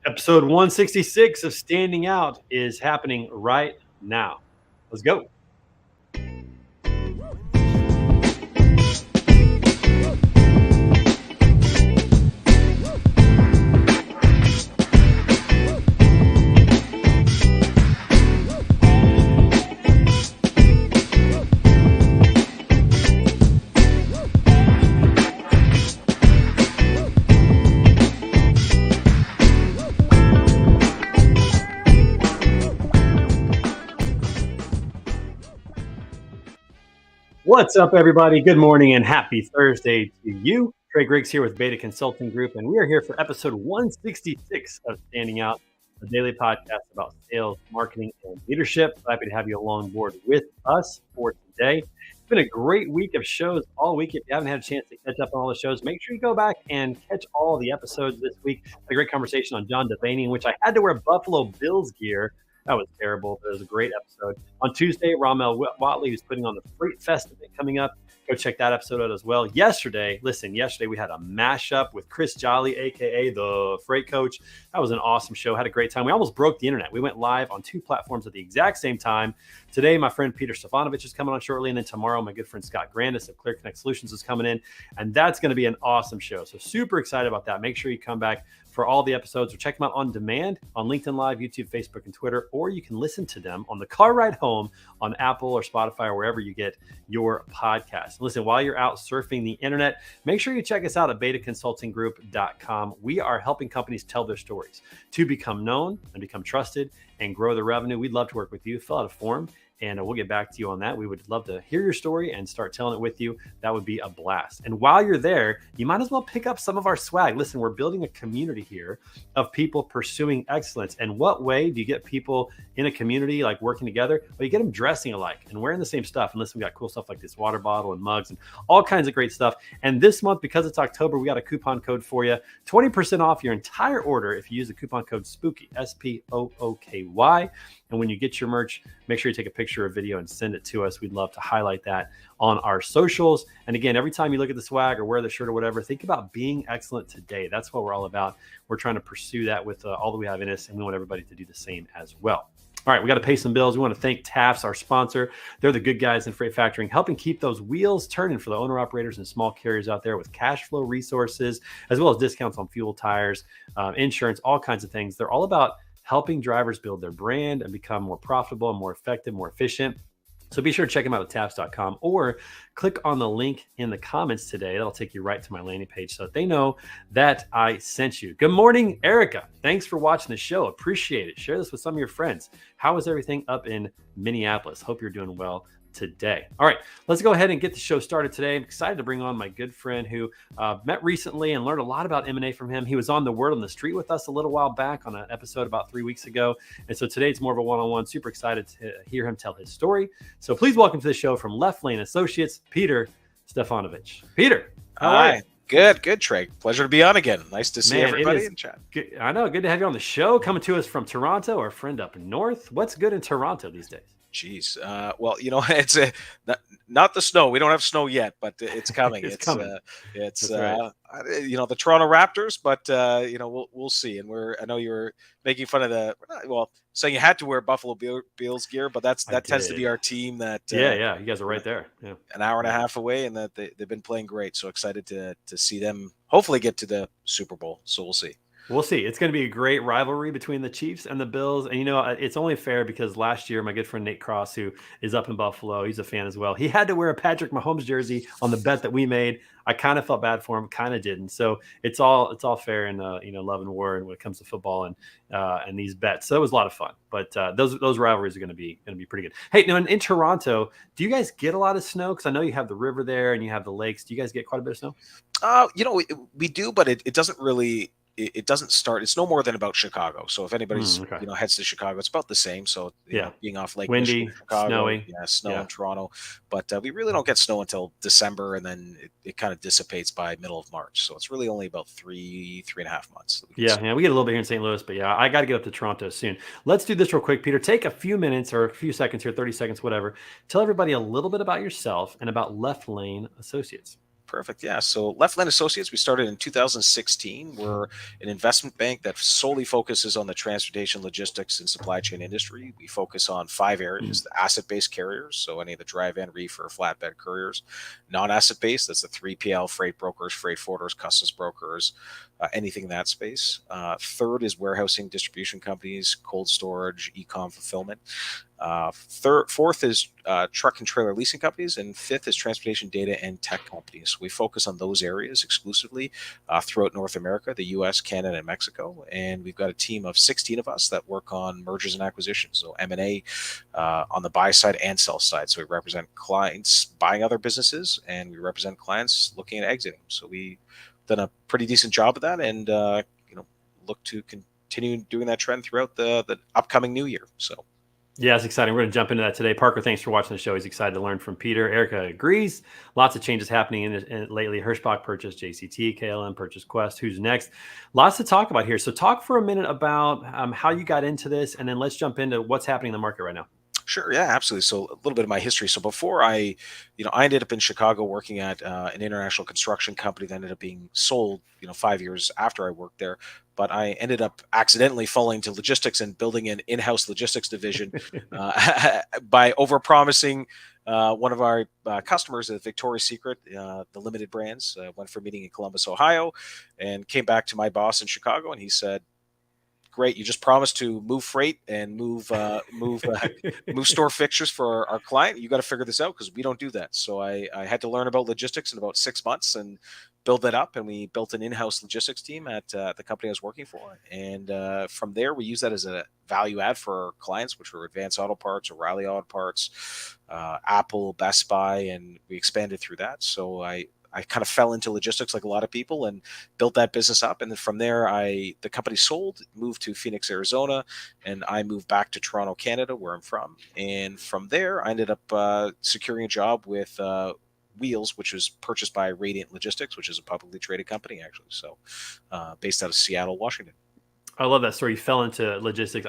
Episode 166 of Standing Out is happening right now. Let's go. What's up, everybody? Good morning and happy Thursday to you. Trey Griggs here with Beta Consulting Group, and we are here for episode 166 of Standing Out, a daily podcast about sales, marketing, and leadership. Happy to have you along board with us for today. It's been a great week of shows all week. If you haven't had a chance to catch up on all the shows, make sure you go back and catch all the episodes this week. A great conversation on John Devaney, in which I had to wear Buffalo Bills gear. That was terrible, but it was a great episode. On Tuesday, Ramel Watley, who's putting on the Freight Fest event coming up. Go check that episode out as well. Yesterday we had a mashup with Chris Jolly, a.k.a. the Freight Coach. That was an awesome show. Had a great time. We almost broke the internet. We went live on two platforms at the exact same time. Today, my friend Peter Stefanovich is coming on shortly. And then tomorrow, my good friend Scott Grandis of Clear Connect Solutions is coming in. And that's going to be an awesome show. So super excited about that. Make sure you come back for all the episodes, or check them out on demand on LinkedIn Live, YouTube, Facebook, and Twitter, or you can listen to them on the car ride home on Apple or Spotify or wherever you get your podcast. Listen, while you're out surfing the internet, make sure you check us out at betaconsultinggroup.com. We are helping companies tell their stories to become known and become trusted and grow their revenue. We'd love to work with you. Fill out a form, and we'll get back to you on that. We would love to hear your story and start telling it with you. That would be a blast. And while you're there, you might as well pick up some of our swag. Listen, we're building a community here of people pursuing excellence. And what way do you get people in a community like working together? Well, you get them dressing alike and wearing the same stuff. And listen, we got cool stuff like this water bottle and mugs and all kinds of great stuff. And this month, because it's October, we got a coupon code for you. 20% off your entire order if you use the coupon code SPOOKY, SPOOKY. And when you get your merch, make sure you take a picture or video and send it to us. We'd love to highlight that on our socials. And again, every time you look at the swag or wear the shirt or whatever, think about being excellent today. That's what we're all about. We're trying to pursue that with all that we have in us, and we want everybody to do the same as well. All right, we got to pay some bills. We want to thank TAFS, our sponsor. They're the good guys in freight factoring, helping keep those wheels turning for the owner-operators and small carriers out there with cash flow resources, as well as discounts on fuel, tires, insurance, all kinds of things. They're all about helping drivers build their brand and become more profitable and more effective, more efficient. So be sure to check them out at taps.com or click on the link in the comments today. That'll take you right to my landing page so that they know that I sent you. Good morning, Erica. Thanks for watching the show. Appreciate it. Share this with some of your friends. How is everything up in Minneapolis? Hope you're doing well today. All right, let's go ahead and get the show started today. I'm excited to bring on my good friend who met recently and learned a lot about M&A from him. He was on the Word on the Street with us a little while back on an episode about 3 weeks ago. And so today it's more of a one-on-one. Super excited to hear him tell his story. So please welcome to the show from Left Lane Associates, Peter Stefanovich. Peter, how are you? Good, Trey. Pleasure to be on again. Nice to see everybody in chat. Good. I know, good to have you on the show. Coming to us from Toronto, our friend up north. What's good in Toronto these days? Jeez. Well, it's not the snow. We don't have snow yet, but it's coming. It's coming. It's right. The Toronto Raptors, but we'll see. And I know you were making fun of saying you had to wear Buffalo Bills gear, but that tends to be our team. That yeah, you guys are right there. Yeah, an hour and a half away, and that they've been playing great. So excited to see them hopefully get to the Super Bowl. So we'll see. We'll see. It's going to be a great rivalry between the Chiefs and the Bills. And, it's only fair because last year, my good friend Nate Cross, who is up in Buffalo, he's a fan as well. He had to wear a Patrick Mahomes jersey on the bet that we made. I kind of felt bad for him, kind of didn't. So it's all fair in love and war when it comes to football and these bets. So it was a lot of fun. But those rivalries are going to be pretty good. Hey, now in Toronto, do you guys get a lot of snow? Because I know you have the river there and you have the lakes. Do you guys get quite a bit of snow? We do, but it doesn't really. It doesn't start. It's no more than about Chicago. So if anybody's heads to Chicago, it's about the same. So being off Lake windy, Michigan, Chicago, snowy, snow in Toronto, but we really don't get snow until December, and then it kind of dissipates by middle of March. So it's really only about 3.5 months. We get a little bit here in St. Louis, but I got to get up to Toronto soon. Let's do this real quick, Peter. Take a few minutes or a few seconds here, 30 seconds, whatever. Tell everybody a little bit about yourself and about Left Lane Associates. Perfect. Yeah. So Left Lane Associates, we started in 2016. We're an investment bank that solely focuses on the transportation, logistics, and supply chain industry. We focus on 5 areas: the asset-based carriers, so any of the dry-van, reefer, flatbed couriers; non-asset-based, that's the 3PL, freight brokers, freight forwarders, customs brokers, anything in that space. Third is warehousing, distribution companies, cold storage, e-com fulfillment. Fourth is truck and trailer leasing companies, and fifth is transportation data and tech companies. We focus on those areas exclusively throughout North America, the U.S., Canada, and Mexico. And we've got a team of 16 of us that work on mergers and acquisitions, so M&A on the buy side and sell side. So we represent clients buying other businesses, and we represent clients looking at exiting. So we've done a pretty decent job of that, and look to continue doing that trend throughout the upcoming new year. So. Yeah, it's exciting. We're going to jump into that today. Parker, thanks for watching the show. He's excited to learn from Peter. Erica agrees. Lots of changes happening in it lately. Hirschbach purchased JCT, KLM purchased Quest. Who's next? Lots to talk about here. So talk for a minute about how you got into this, and then let's jump into what's happening in the market right now. Sure. Yeah, absolutely. So a little bit of my history. So before I ended up in Chicago working at an international construction company that ended up being sold, 5 years after I worked there. But I ended up accidentally falling to logistics and building an in-house logistics division by overpromising one of our customers at Victoria's Secret, the limited brands. Went for a meeting in Columbus, Ohio, and came back to my boss in Chicago, and he said, "Great, you just promised to move freight and move store fixtures for our client. You got to figure this out because we don't do that." So I had to learn about logistics in about 6 months and build that up. And we built an in-house logistics team at the company I was working for. And from there, we use that as a value add for our clients, which were Advanced Auto Parts, O'Reilly Auto Parts, Apple, Best Buy, and we expanded through that. So I kind of fell into logistics like a lot of people and built that business up. And then from there, the company sold, moved to Phoenix, Arizona, and I moved back to Toronto, Canada, where I'm from. And from there, I ended up securing a job with Wheels, which was purchased by Radiant Logistics, which is a publicly traded company, actually. So based out of Seattle, Washington. I love that story. You fell into logistics.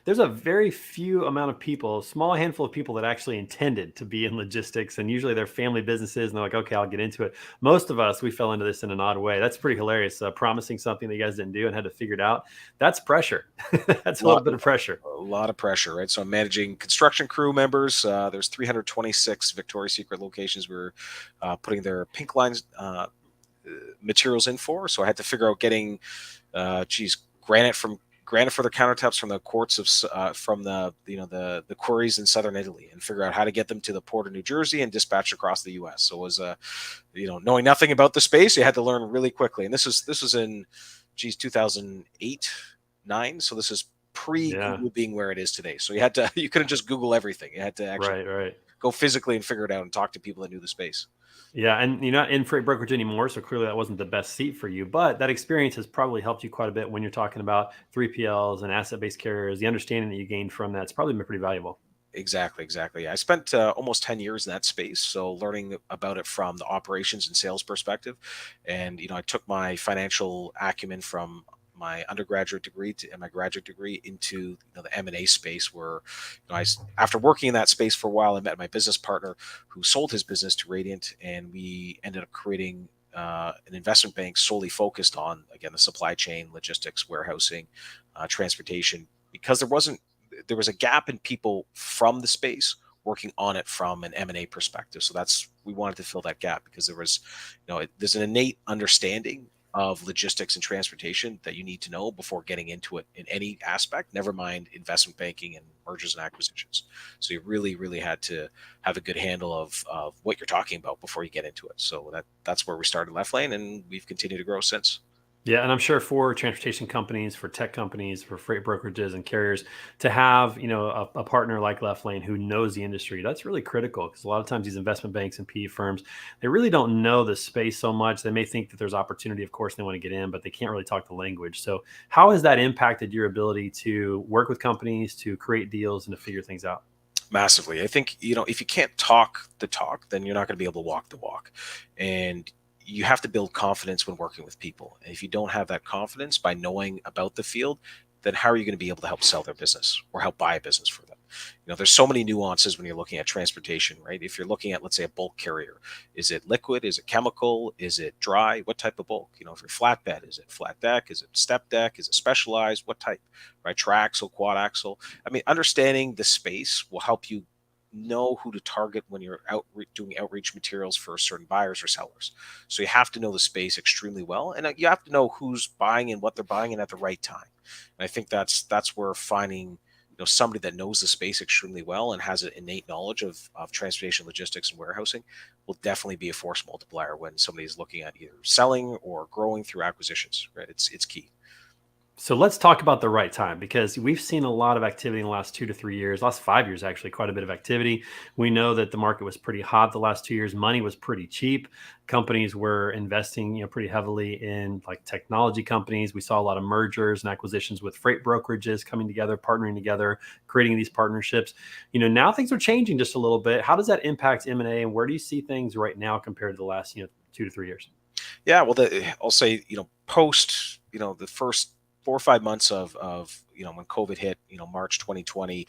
There's a very few amount of people, small handful of people that actually intended to be in logistics. And usually they're family businesses and they're like, okay, I'll get into it. Most of us, we fell into this in an odd way. That's pretty hilarious. Promising something that you guys didn't do and had to figure it out. That's pressure. That's a little bit of pressure. A lot of pressure, right? So I'm managing construction crew members. There's 326 Victoria's Secret locations we're putting their pink lines materials in for. So I had to figure out getting, granite for the countertops from the quartz of from the quarries in southern Italy, and figure out how to get them to the port of New Jersey and dispatch across the U.S. So it was knowing nothing about the space, you had to learn really quickly. And this was in 2008, 9. So this is pre-Google being where it is today. So you couldn't just Google everything. You had to actually go physically and figure it out and talk to people that knew the space. Yeah, and you're not in freight brokerage anymore, so clearly that wasn't the best seat for you. But that experience has probably helped you quite a bit when you're talking about 3PLs and asset-based carriers. The understanding that you gained from that's probably been pretty valuable. Exactly. I spent almost 10 years in that space, so learning about it from the operations and sales perspective. And I took my financial acumen from my undergraduate degree and my graduate degree into the M&A space, where after working in that space for a while, I met my business partner who sold his business to Radiant, and we ended up creating an investment bank solely focused on, again, the supply chain, logistics, warehousing, transportation, because there was a gap in people from the space working on it from an M&A perspective. So we wanted to fill that gap, because there's an innate understanding of logistics and transportation that you need to know before getting into it in any aspect, never mind investment banking and mergers and acquisitions. So you really, really had to have a good handle of what you're talking about before you get into it. So that's where we started Left Lane, and we've continued to grow since. Yeah, and I'm sure for transportation companies, for tech companies, for freight brokerages and carriers to have, a partner like Left Lane who knows the industry, that's really critical, because a lot of times these investment banks and PE firms, they really don't know the space so much. They may think that there's opportunity, of course, they want to get in, but they can't really talk the language. So how has that impacted your ability to work with companies, to create deals, and to figure things out? Massively. I think, if you can't talk the talk, then you're not going to be able to walk the walk. And you have to build confidence when working with people. And if you don't have that confidence by knowing about the field, then how are you going to be able to help sell their business or help buy a business for them? There's so many nuances when you're looking at transportation, right? If you're looking at, let's say, a bulk carrier, is it liquid? Is it chemical? Is it dry? What type of bulk? If you're flatbed, is it flat deck? Is it step deck? Is it specialized? What type, right? Triaxle, quad axle. I mean, understanding the space will help you know who to target when you're out doing outreach materials for certain buyers or sellers. So you have to know the space extremely well, and you have to know who's buying and what they're buying and at the right time. And I think that's where finding somebody that knows the space extremely well and has an innate knowledge of transportation, logistics, and warehousing will definitely be a force multiplier when somebody is looking at either selling or growing through acquisitions. Right, it's key. So let's talk about the right time, because we've seen a lot of activity in the last 2 to 3 years, last 5 years, actually, quite a bit of activity. We know that the market was pretty hot the last 2 years. Money was pretty cheap. Companies were investing, pretty heavily in like technology companies. We saw a lot of mergers and acquisitions with freight brokerages coming together, partnering together, creating these partnerships. Now things are changing just a little bit. How does that impact M&A, and where do you see things right now compared to the last, 2 to 3 years? Yeah, well, I'll say, post, the first 4 or 5 months of when COVID hit, March 2020,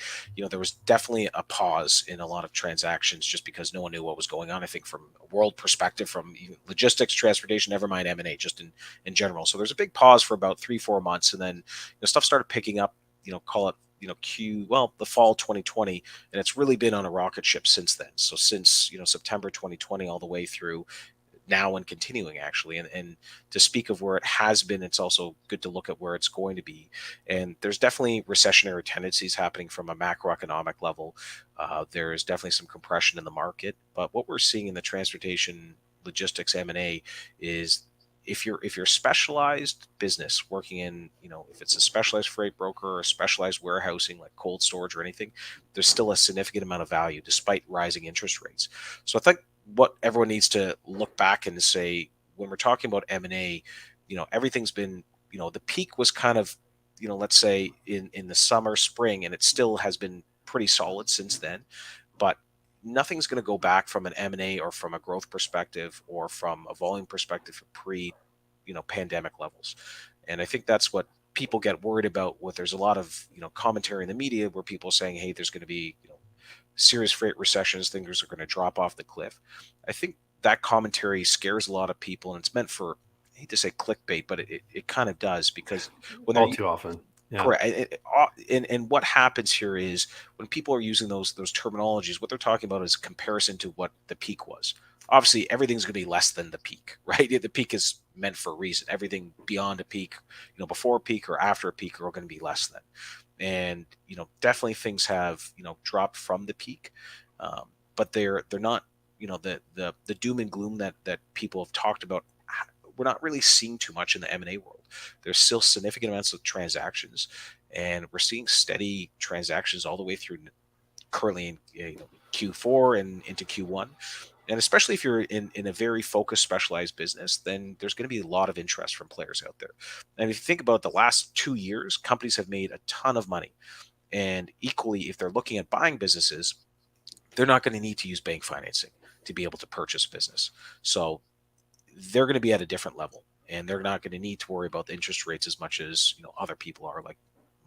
there was definitely a pause in a lot of transactions just because no one knew what was going on. I think from a world perspective, from even logistics, transportation, never mind M&A, just in general. So there's a big pause for about 3 4 months, and then stuff started picking up. Call it the fall 2020, and it's really been on a rocket ship since then. So since September 2020 all the way through now and continuing, actually, and to speak of where it has been, it's also good to look at where it's going to be. And there's definitely recessionary tendencies happening from a macroeconomic level. There is definitely some compression in the market, but what we're seeing in the transportation, logistics, M&A is, if you're specialized business working in, if it's a specialized freight broker or specialized warehousing like cold storage or anything, there's still a significant amount of value despite rising interest rates. So I think what everyone needs to look back and say, when we're talking about M&A, everything's been, the peak was kind of, let's say in the summer, spring, and it still has been pretty solid since then. But nothing's going to go back from an M&A or from a growth perspective or from a volume perspective pre, pandemic levels. And I think that's what people get worried about. What there's a lot of, commentary in the media where people are saying, hey, there's going to be, serious freight recessions, things are going to drop off the cliff. I think that commentary scares a lot of people, and it's meant for, I hate to say clickbait, but it kind of does, because when they're All too often. Yeah. correct, and what happens here is when people are using those terminologies, what they're talking about is a comparison to what the peak was. Obviously, everything's going to be less than the peak, right? The peak is meant for a reason. Everything beyond a peak, before a peak or after a peak, are going to be less than. And definitely things have dropped from the peak, but they're not, the doom and gloom that people have talked about. We're not really seeing too much in the M&A world. There's still significant amounts of transactions, and we're seeing steady transactions all the way through currently in Q4 and into Q1. And especially if you're in a very focused, specialized business, then there's going to be a lot of interest from players out there. And if you think about the last 2 years, companies have made a ton of money. And equally, if they're looking at buying businesses, they're not going to need to use bank financing to be able to purchase business. So they're going to be at a different level, and they're not going to need to worry about the interest rates as much as other people are, like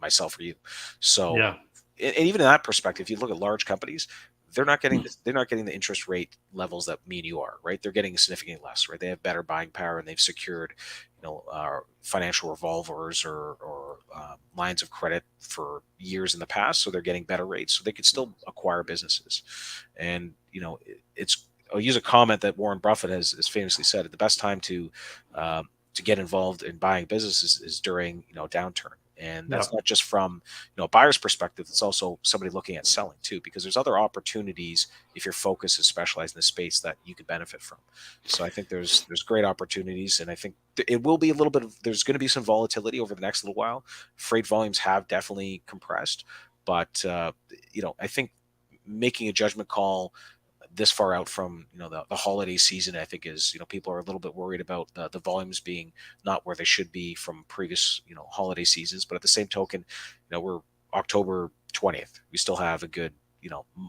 myself or you. So, Yeah. and even in that perspective, if you look at large companies, they're not getting the interest rate levels that me and you are, right? They're getting significantly less, right? They have better buying power, and they've secured financial revolvers or lines of credit for years in the past, so they're getting better rates, so they could still acquire businesses. And it's I'll use a comment that Warren Buffett has famously said: the best time to get involved in buying businesses is during downturn. And Yeah. that's not just from a buyer's perspective; it's also somebody looking at selling too, because there's other opportunities if your focus is specialized in the space that you could benefit from. So I think there's great opportunities, and I think it will be a little bit of, there's going to be some volatility over the next little while. Freight volumes have definitely compressed, but I think making a judgment call this far out from the holiday season, I think, is, people are a little bit worried about the volumes being not where they should be from previous holiday seasons. But at the same token, we're October 20th. We still have a good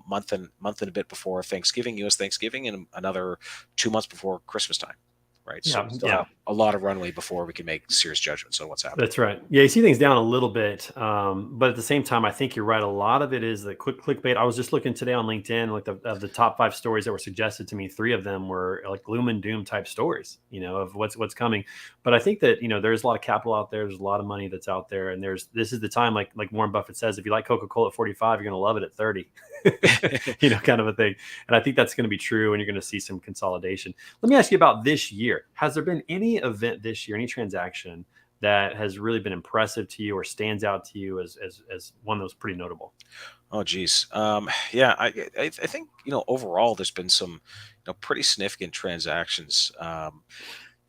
month and a bit before Thanksgiving, U.S. Thanksgiving, and another 2 months before Christmas time, right? So we Yeah, still yeah. have a lot of runway before we can make serious judgments on what's happening. That's right. Yeah, you see things down a little bit, but at the same time, I think you're right. A lot of it is the quick clickbait. I was just looking today on LinkedIn, like of the top 5 stories that were suggested to me. 3 of them were like gloom and doom type stories, of what's coming. But I think that there's a lot of capital out there. There's a lot of money that's out there, and this is the time, like Warren Buffett says, if you like Coca-Cola at 45, you're going to love it at 30. Kind of a thing. And I think that's going to be true, and you're going to see some consolidation. Let me ask you about this year. Has there been any event this year, any transaction that has really been impressive to you or stands out to you as one that was pretty notable? Oh, geez. Yeah, I think overall there's been some pretty significant transactions.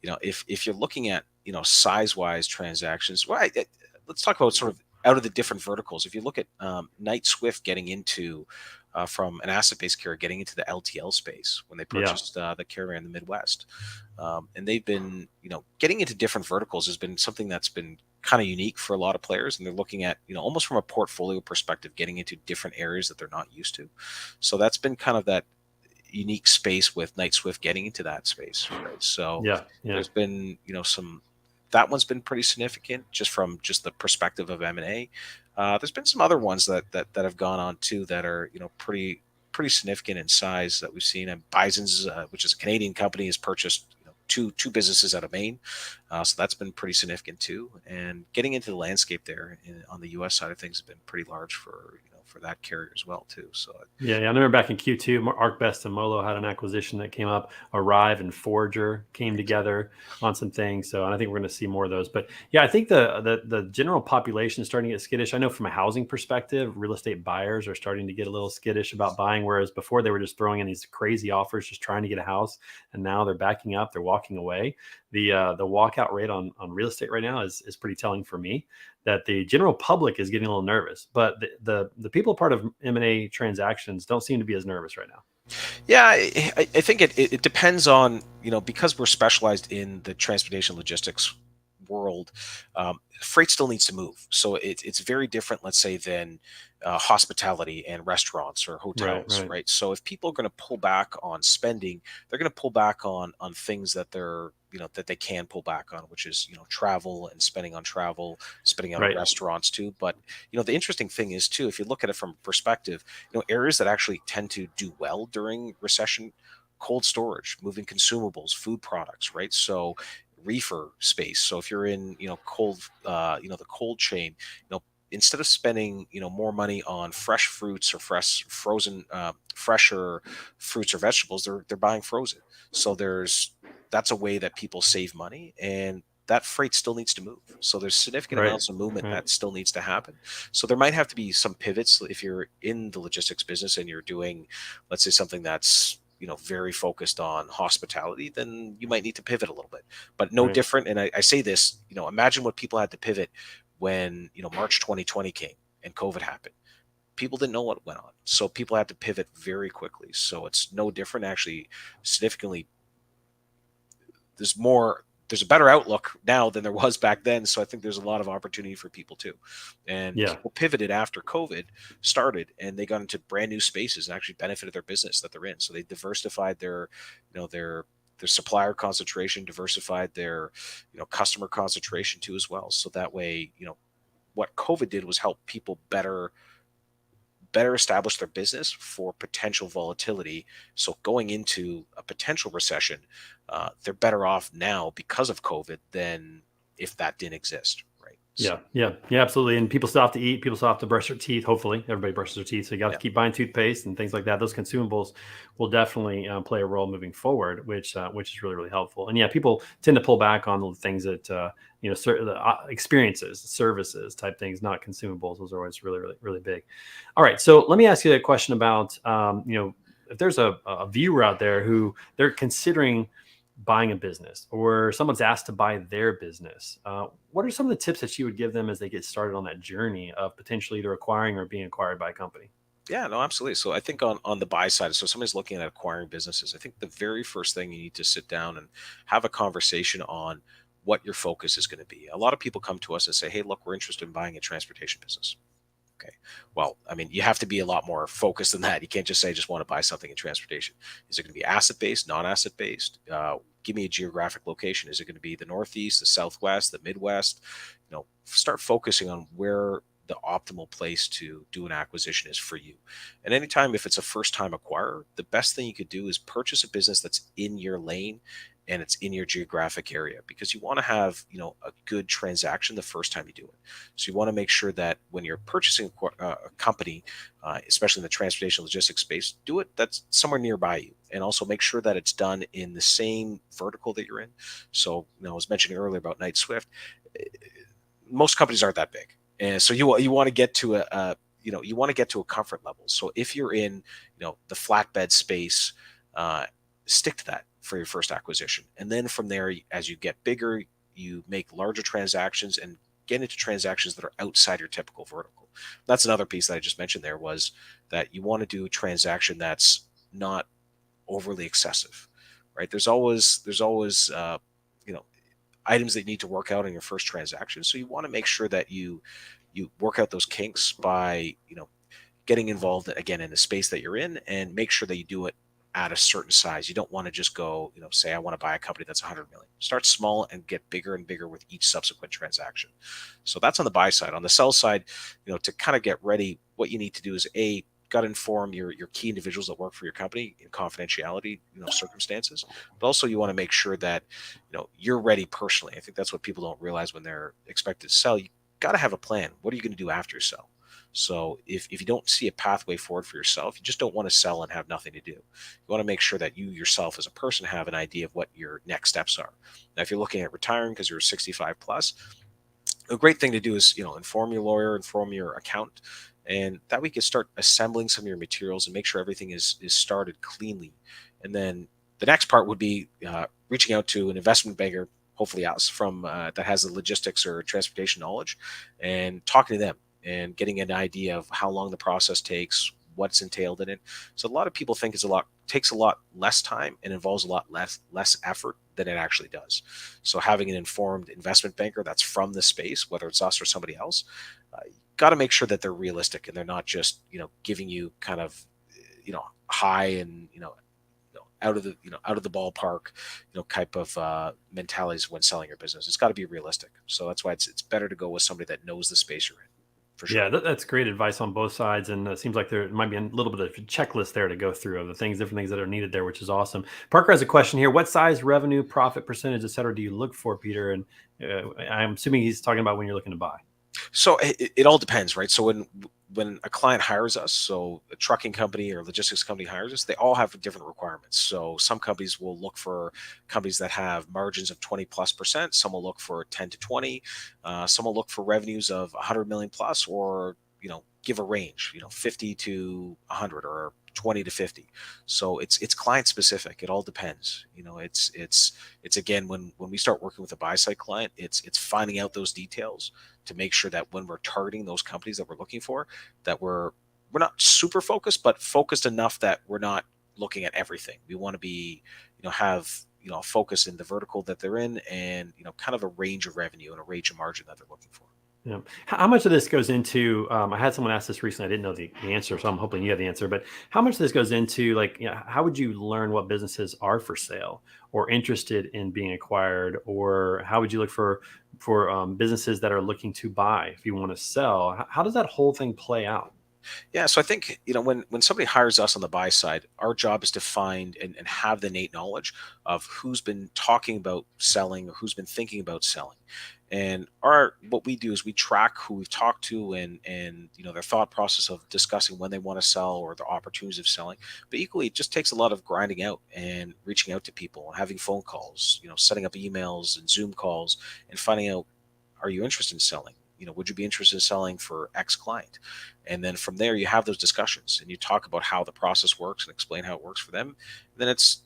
If you're looking at size wise transactions, well, let's talk about sort of out of the different verticals. If you look at Knight Swift getting into from an asset based carrier getting into the LTL space when they Yeah, purchased the carrier in the Midwest, and they've been getting into different verticals has been something that's been kind of unique for a lot of players, and they're looking at almost from a portfolio perspective getting into different areas that they're not used to. So that's been kind of that unique space with Knight Swift getting into that space, right? So yeah, yeah. there's been some that one's been pretty significant just from just the perspective of M&A. There's been some other ones that have gone on too that are pretty significant in size that we've seen. And Bison's, which is a Canadian company, has purchased two businesses out of Maine, so that's been pretty significant too. And getting into the landscape there on the U.S. side of things has been pretty large for that carrier as well too. So Yeah, yeah. I remember back in Q2, ArcBest and Molo had an acquisition that came up. Arrive and Forger came together on some things. So, and I think we're going to see more of those. But yeah, I think the general population is starting to get skittish. I know from a housing perspective, real estate buyers are starting to get a little skittish about buying, whereas before they were just throwing in these crazy offers, just trying to get a house, and now they're backing up, they're walking away. The walkout rate on real estate right now is pretty telling for me, that the general public is getting a little nervous, but the people part of M&A transactions don't seem to be as nervous right now. Yeah, I think it depends on, because we're specialized in the transportation logistics world, freight still needs to move. So it's very different, let's say, than hospitality and restaurants or Right, hotels, right, right? So if people are going to pull back on spending, they're going to pull back on things that that they can pull back on, which is travel and spending on travel, spending on right, restaurants too. But the interesting thing is too, if you look at it from perspective, areas that actually tend to do well during recession: cold storage, moving consumables, food products, right? So reefer space. So if you're in cold the cold chain, instead of spending more money on fresh fruits or fresh frozen fresher fruits or vegetables, they're buying frozen. So that's a way that people save money, and that freight still needs to move. So there's significant right, amounts of movement right. that still needs to happen. So there might have to be some pivots if you're in the logistics business and you're doing, let's say, something that's very focused on hospitality. Then you might need to pivot a little bit, but no Right. different. And I say this, imagine what people had to pivot when March 2020 came and COVID happened. People didn't know what went on, so people had to pivot very quickly. So it's no different, actually. Significantly, there's a better outlook now than there was back then. So I think there's a lot of opportunity for people too. And Yeah, people pivoted after COVID started, and they got into brand new spaces and actually benefited their business that they're in. So they diversified their supplier concentration, diversified their customer concentration too as well. So that way, what COVID did was help people better establish their business for potential volatility. So going into a potential recession, they're better off now because of COVID than if that didn't exist, right? So yeah, yeah, yeah, absolutely. And people still have to eat. People still have to brush their teeth. Hopefully, everybody brushes their teeth. So you got to yeah, keep buying toothpaste and things like that. Those consumables will definitely play a role moving forward, which is really really helpful. And yeah, people tend to pull back on the things that certain experiences, services type things, not consumables. Those are always really really really big. All right, so let me ask you a question about if there's a viewer out there who they're considering buying a business, or someone's asked to buy their business, what are some of the tips that you would give them as they get started on that journey of potentially either acquiring or being acquired by a company? yeah, no, absolutely. So I think on the buy side, so somebody's looking at acquiring businesses, I think the very first thing you need to sit down and have a conversation on what your focus is going to be. A lot of people come to us and say, "Hey, look, we're interested in buying a transportation business." Okay. Well, I mean, you have to be a lot more focused than that. You can't just say, I just want to buy something in transportation. Is it going to be asset based, non asset based? Give me a geographic location. Is it going to be the Northeast, the Southwest, the Midwest? Start focusing on where the optimal place to do an acquisition is for you. And anytime, if it's a first time acquirer, the best thing you could do is purchase a business that's in your lane and it's in your geographic area, because you want to have a good transaction the first time you do it. So you want to make sure that when you're purchasing a company, especially in the transportation logistics space, do it that's somewhere nearby you, and also make sure that it's done in the same vertical that you're in. So I was mentioning earlier about Knight Swift. Most companies aren't that big, and so you want to get to you want to get to a comfort level. So if you're in the flatbed space, stick to that for your first acquisition, and then from there, as you get bigger, you make larger transactions and get into transactions that are outside your typical vertical. That's another piece that I just mentioned there, was that you want to do a transaction that's not overly excessive, right? There's always you know items that you need to work out in your first transaction. So you want to make sure that you work out those kinks by getting involved again in the space that you're in, and make sure that you do it at a certain size. You don't want to just go, say I want to buy a company that's 100 million. Start small and get bigger and bigger with each subsequent transaction. So that's on the buy side. On the sell side, to kind of get ready, what you need to do is got to inform your key individuals that work for your company in confidentiality, circumstances. But also you want to make sure that you're ready personally. I think that's what people don't realize when they're expected to sell. You got to have a plan. What are you going to do after you sell? So if you don't see a pathway forward for yourself, you just don't want to sell and have nothing to do. You want to make sure that you yourself as a person have an idea of what your next steps are. Now, if you're looking at retiring because you're 65 plus, a great thing to do is inform your lawyer, inform your accountant, and that way you can start assembling some of your materials and make sure everything is started cleanly. And then the next part would be reaching out to an investment banker, hopefully us, from that has the logistics or transportation knowledge, and talking to them and getting an idea of how long the process takes, what's entailed in it. So a lot of people think takes a lot less time and involves a lot less effort than it actually does. So having an informed investment banker that's from the space, whether it's us or somebody else, got to make sure that they're realistic and they're not just giving you kind of high and out of the ballpark type of mentalities when selling your business. It's got to be realistic. So that's why it's better to go with somebody that knows the space you're in, for sure. Yeah, that's great advice on both sides, and it seems like there might be a little bit of a checklist there to go through of the different things that are needed there, which is awesome. Parker has a question here: what size, revenue, profit percentage, et cetera, do you look for, Peter? And I'm assuming he's talking about when you're looking to buy. So it all depends, right? So when a client hires us, so a trucking company or logistics company hires us, they all have different requirements. So some companies will look for companies that have margins of 20+%. Some will look for 10 to 20. Some will look for revenues of 100 million plus, or give a range, 50 to 100 or 20 to 50. So it's client specific. It all depends. It's again, when we start working with a buy side client, it's finding out those details to make sure that when we're targeting those companies that we're looking for, that we're not super focused, but focused enough that we're not looking at everything. We want to be, have a focus in the vertical that they're in, and kind of a range of revenue and a range of margin that they're looking for. Yeah. How much of this goes into? I had someone ask this recently. I didn't know the answer, so I'm hoping you have the answer. But how much of this goes into, like, how would you learn what businesses are for sale or interested in being acquired, or how would you look for businesses that are looking to buy if you want to sell? How does that whole thing play out? Yeah, so I think when somebody hires us on the buy side, our job is to find and have the innate knowledge of who's been talking about selling or who's been thinking about selling. And our what we do is we track who we've talked to, and their thought process of discussing when they want to sell or the opportunities of selling. But equally, it just takes a lot of grinding out and reaching out to people, having phone calls, setting up emails and Zoom calls, and finding out, are you interested in selling? Would you be interested in selling for X client? And then from there, you have those discussions and you talk about how the process works and explain how it works for them. And then it's,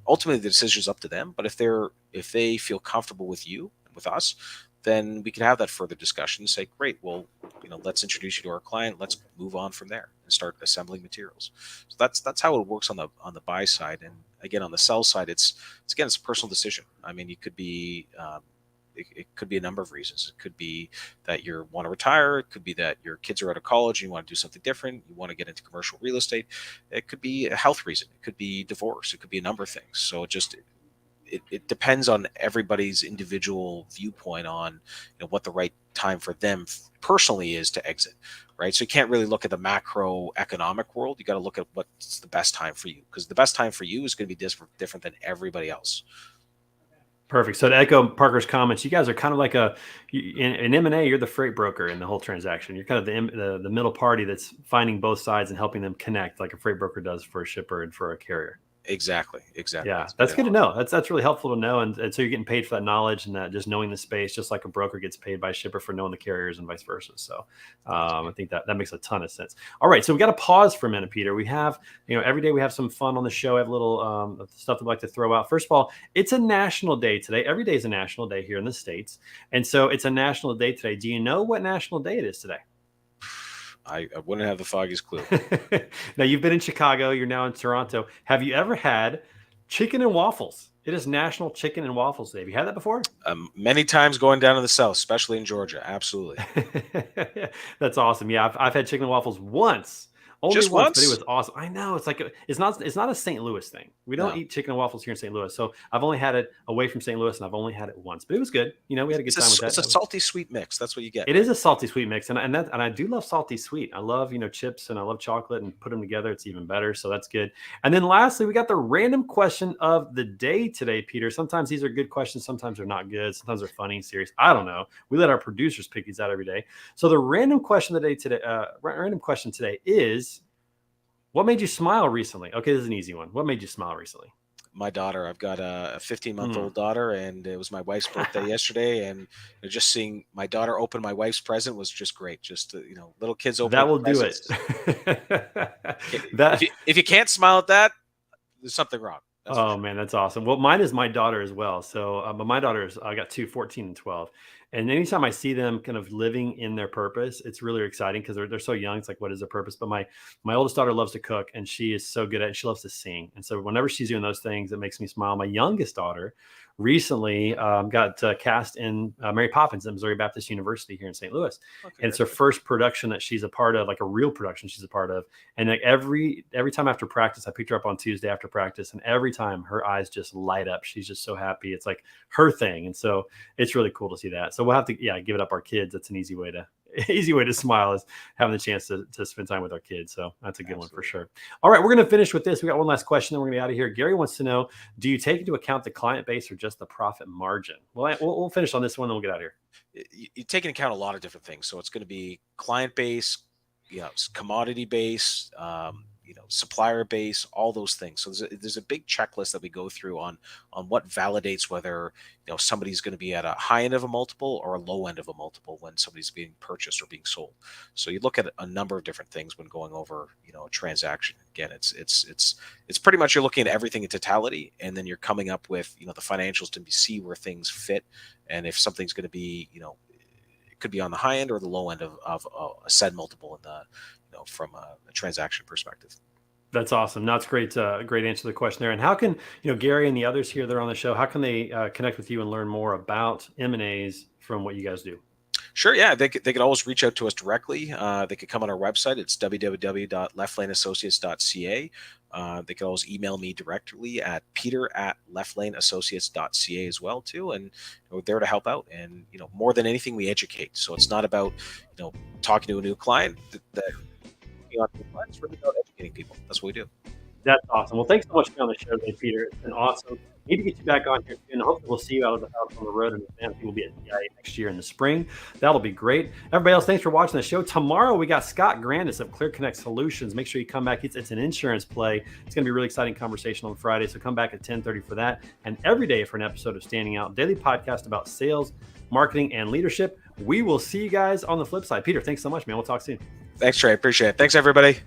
ultimately the decision is up to them. But if they feel comfortable with you and with us, then we can have that further discussion and say, great, well, let's introduce you to our client. Let's move on from there and start assembling materials. So that's how it works on the buy side. And again, on the sell side, it's a personal decision. I mean, you could be, it could be a number of reasons. It could be that you want to retire. It could be that your kids are out of college and you want to do something different. You want to get into commercial real estate. It could be a health reason. It could be divorce. It could be a number of things. So it depends on everybody's individual viewpoint on what the right time for them personally is to exit, right? So you can't really look at the macroeconomic world. You got to look at what's the best time for you, because the best time for you is going to be different than everybody else. Perfect. So to echo Parker's comments, you guys are kind of like in M&A, you're the freight broker in the whole transaction. You're kind of the middle party that's finding both sides and helping them connect, like a freight broker does for a shipper and for a carrier. Exactly. Yeah, that's good to know. That's really helpful to know. And so you're getting paid for that knowledge and that just knowing the space, just like a broker gets paid by a shipper for knowing the carriers and vice versa. So I think that makes a ton of sense. All right, so we got to pause for a minute, Peter. We have, every day we have some fun on the show. I have a little stuff I'd like to throw out. First of all, it's a national day today. Every day is a national day here in the States. And so it's a national day today. Do you know what national day it is today? I wouldn't have the foggiest clue. Now, you've been in Chicago. You're now in Toronto. Have you ever had chicken and waffles? It is National Chicken and Waffles Day. Have you had that before? Many times going down to the south, especially in Georgia. Absolutely. That's awesome. Yeah, I've had chicken and waffles once. Only once, but it was awesome. I know. It's like it's not a St. Louis thing. We don't eat chicken and waffles here in St. Louis. So I've only had it away from St. Louis, and I've only had it once. But it was good. We had a good time with that. It's a salty sweet mix. That's what you get. It is a salty sweet mix, and I do love salty sweet. I love chips, and I love chocolate, and put them together, it's even better. So that's good. And then lastly, we got the random question of the day today, Peter. Sometimes these are good questions, sometimes they're not good, sometimes they're funny, serious. I don't know. We let our producers pick these out every day. So the random question of the day today, random question today is, what made you smile recently? Okay, this is an easy one. What made you smile recently? My daughter. I've got a 15-month-old daughter, and it was my wife's birthday yesterday, and just seeing my daughter open my wife's present was just great. Just little kids open. That will do it. If you can't smile at that, there's something wrong. Man, that's awesome. Well, mine is my daughter as well. So, but my daughters, I got two, 14 and 12. And anytime I see them kind of living in their purpose, it's really exciting because they're so young. It's like, what is their purpose? But my oldest daughter loves to cook, and she is so good at it. She loves to sing. And so whenever she's doing those things, it makes me smile. My youngest daughter recently got cast in Mary Poppins at Missouri Baptist University here in St. Louis. Okay, and it's her first production that she's a part of, like a real production she's a part of. And like every time after practice, I picked her up on Tuesday after practice, and every time her eyes just light up. She's just so happy. It's like her thing. And so it's really cool to see that. So we'll have to, give it up our kids. That's an easy way to smile, is having the chance to spend time with our kids. So that's a good one for sure. All right, we're going to finish with this. We got one last question, then we're going to be out of here. Gary wants to know, do you take into account the client base or just the profit margin? Well, we'll finish on this one, then we'll get out of here. You take into account a lot of different things. So it's going to be client base, commodity base, supplier base, all those things. So there's a big checklist that we go through on what validates whether somebody's going to be at a high end of a multiple or a low end of a multiple when somebody's being purchased or being sold. So you look at a number of different things when going over a transaction. Again, it's pretty much you're looking at everything in totality, and then you're coming up with the financials to see where things fit, and if something's going to be it could be on the high end or the low end of a said multiple in the from a transaction perspective. That's awesome. That's great. Great answer to the question there. And how can Gary and the others here that are on the show, how can they connect with you and learn more about M&As from what you guys do? Sure. Yeah. They could always reach out to us directly. They could come on our website. It's www.leftlaneassociates.ca. They could always email me directly at peter@leftlaneassociates.ca as well too. And we're there to help out. And, more than anything, we educate. So it's not about, talking to a new client it's really about educating people. That's what we do. That's awesome. Well, thanks so much for being on the show today, Peter. It's been awesome. Need to get you back on here soon. Hopefully we'll see you out on the road, and we'll be at CIA next year in the spring. That'll be great. Everybody else, thanks for watching the show. Tomorrow we got Scott Grandis of Clear Connect Solutions. Make sure you come back. It's an insurance play. It's going to be a really exciting conversation on Friday, so come back at 10:30 for that. And every day for an episode of Standing Out, daily podcast about sales, marketing, and leadership. We will see you guys on the flip side. Peter, thanks so much, man. We'll talk soon. Thanks, Trey. Appreciate it. Thanks, everybody.